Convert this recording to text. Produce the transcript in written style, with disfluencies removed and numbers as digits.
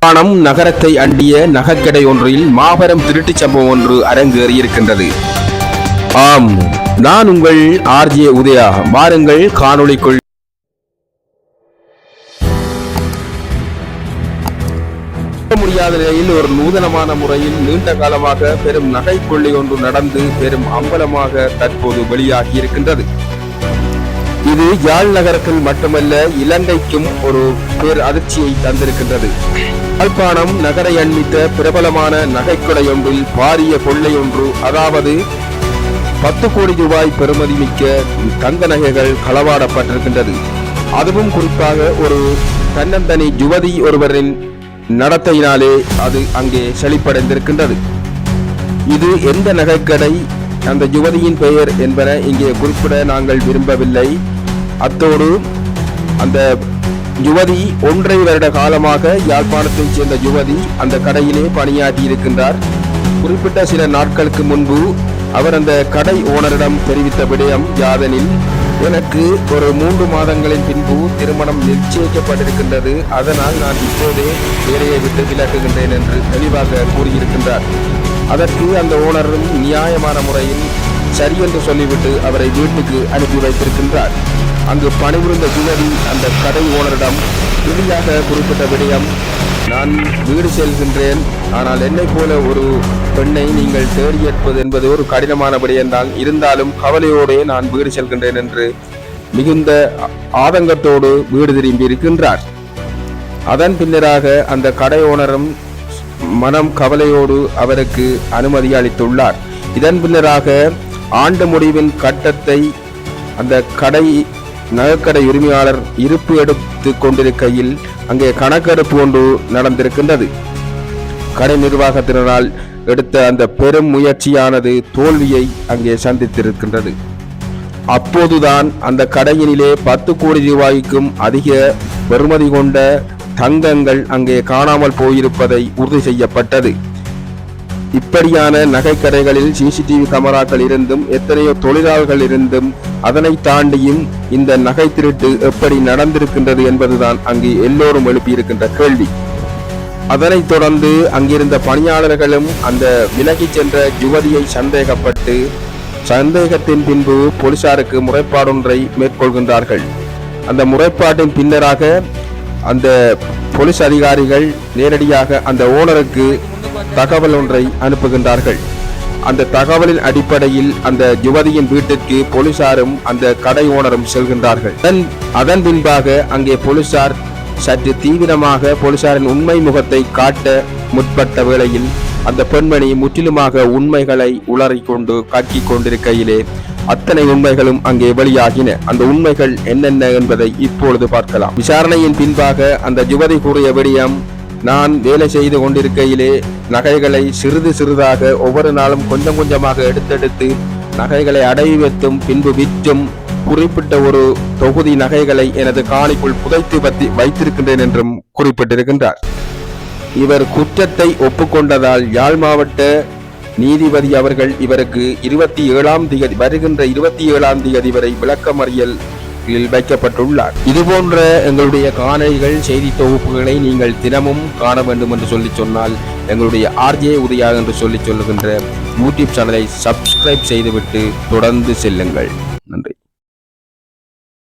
யாழ்ப்பாணம் நகரத்தை அண்டிய நகைக்கடை ஒன்றில் மாபெரும் திருட்டுச் சம்பவம் ஒன்று அரங்கேறியிருக்கின்றது. ஆம், நான் உங்கள் ஆர்ஜே உதயா. வாருங்கள் காணொளிக்குள். முடியாத நிலையில் ஒரு நூதனமான முறையில் நீண்ட காலமாக பெரும் நகை கொள்ளை ஒன்று நடந்து பெரும் அம்பலமாக தற்போது வெளியாகி இருக்கின்றது. இது யாழ் நகரத்தில் மட்டுமல்ல, இலங்கைக்கும் ஒரு பேர் அதிர்ச்சியை தந்திருக்கின்றது. யாழ்ப்பாணம் நகரை அண்மித்த பிரபலமான நகைக்கடை ஒன்றில் பாரிய கொள்ளை ஒன்று, அதாவது 10 கோடி ரூபாய் பெறுமதி மிக்க தங்க நகைகள் களவாடப்பட்டிருக்கின்றது. அதுவும் குறிப்பாக ஒரு தன்னந்தனி யுவதி ஒருவரின் நடத்தையினாலே அது அங்கே செழிப்படைந்திருக்கின்றது. இது எந்த நகைக்கடை, அந்த யுவதியின் பெயர் என்பன இங்கே குறிப்பிட நாங்கள் விரும்பவில்லை. அத்தோடு அந்த யுவதி 1.5 வருட காலமாக யாழ்ப்பாணத்தைச் சேர்ந்த யுவதி அந்த கடையிலே பணியாற்றி இருக்கின்றார். குறிப்பிட்ட சில நாட்களுக்கு முன்பு அவர் அந்த கடை ஓனரிடம் தெரிவித்த விடயம் யாதெனில், எனக்கு ஒரு 3 மாதங்களின் பின்பு திருமணம் நிச்சயிக்கப்பட்டிருக்கின்றது, அதனால் நான் இப்போதே வேலையை விட்டு விலகுகின்றேன் என்று தெளிவாக கூறியிருக்கின்றார். அதற்கு அந்த ஓனரும் நியாயமான முறையில் சரி என்று சொல்லிவிட்டு அவரை வீட்டுக்கு அனுப்பி வைத்திருக்கின்றார். அங்கு பணிபுரிந்த யுவதி அந்த கடை ஓனரிடம் இறுதியாக குறிப்பிட்ட விடயம், நான் வீடு செல்கின்றேன், ஆனால் என்னை போல ஒரு பெண்ணை நீங்கள் தேடியேற்பது என்பது ஒரு கடினமான விடயம்தான், இருந்தாலும் கவலையோடே நான் வீடு செல்கின்றேன் என்று மிகுந்த ஆதங்கத்தோடு வீடு திரும்பி இருக்கின்றார். அதன் பின்னராக அந்த கடை ஓனரும் மனம் கவலையோடு அவருக்கு அனுமதி அளித்துள்ளார். இதன் பின்னராக ஆண்டு முடிவின் கட்டத்தை அந்த நகைக்கடை உரிமையாளர் இருப்பு எடுத்து கொண்டிருக்கையில் அங்கே கணக்கெடுப்பு ஒன்று நடந்திருக்கின்றது. கடை நிர்வாகத்தினரால் எடுத்த அந்த பெரும் முயற்சியானது தோல்வியை அங்கே சந்தித்திருக்கின்றது. அப்போதுதான் அந்த கடையினிலே 10 கோடி ரூபாய்க்கும் அதிக பெறுமதி கொண்ட தங்கங்கள் அங்கே காணாமல் போயிருப்பதை உறுதி செய்யப்பட்டது. இப்படியான நகைக்கடைகளில் சிசிடிவி கேமராக்கள் இருந்தும், எத்தனையோ தொழிலாளர்கள் இருந்தும், அதனை தாண்டியும் இந்த நகை திருட்டு எப்படி நடந்திருக்கின்றது என்பதுதான் அங்கு எல்லோரும் எழுப்பியிருக்கின்ற கேள்வி. அதனைத் தொடர்ந்து அங்கிருந்த பணியாளர்களும் அந்த விலகி சென்ற யுவதியை சந்தேகத்தின் பின்பு போலீசாருக்கு முறைப்பாடொன்றை மேற்கொள்கின்றார்கள். அந்த முறைப்பாட்டின் பின்னராக அந்த போலீஸ் அதிகாரிகள் நேரடியாக அந்த ஓனருக்கு தகவல் ஒன்றை அனுப்புகின்றார்கள். அந்த தகவலின் அடிப்படையில் அந்த யுவதியின் வீட்டிற்கு போலீசாரும் அந்த கடை ஓனரும் செல்கின்றார்கள். அதன் பின்பாக அங்கே போலீசார் சற்று தீவிரமாக போலீசாரின் உண்மை முகத்தை காட்ட முற்பட்ட வேளையில் அந்த பெண்மணி முற்றிலுமாக உண்மைகளை உளறிக்கொண்டு காட்டிக் கொண்டிருக்கையிலே அத்தனை உண்மைகளும் அங்கே வெளியாகின. அந்த உண்மைகள் என்னென்ன என்பதை இப்பொழுது பார்க்கலாம். விசாரணையின் பின்பாக அந்த யுவதி கூறிய விடயம், நான் வேலை செய்து கொண்டிருக்கையிலே நகைகளை சிறிதாக ஒவ்வொரு நாளும் கொஞ்சம் கொஞ்சமாக எடுத்தெடுத்து நகைகளை அடவி வைத்தும் பின்பு விற்றும் குறிப்பிட்ட ஒரு தொகுதி நகைகளை எனது காணிக்குள் புதைத்து வைத்திருக்கின்றேன் என்றும் குறிப்பிட்டிருக்கின்றார். இவர் குற்றத்தை ஒப்புக்கொண்டதால் யாழ் மாவட்ட நீதிபதி அவர்கள் இவருக்கு வருகின்ற 27ஆம் தேதி வரை விளக்கமறியல் வைக்கப்பட்டுள்ளார். இதுபோன்ற எங்களுடைய காணொளிகள், செய்தி தொகுப்புகளை நீங்கள் தினமும் காண வேண்டும் என்று சொன்னால் எங்களுடைய ஆர்ஜே உதயா என்று சொல்லுகின்ற யூடியூப் சேனலை சப்ஸ்கிரைப் செய்துவிட்டு தொடர்ந்து செல்லுங்கள். நன்றி.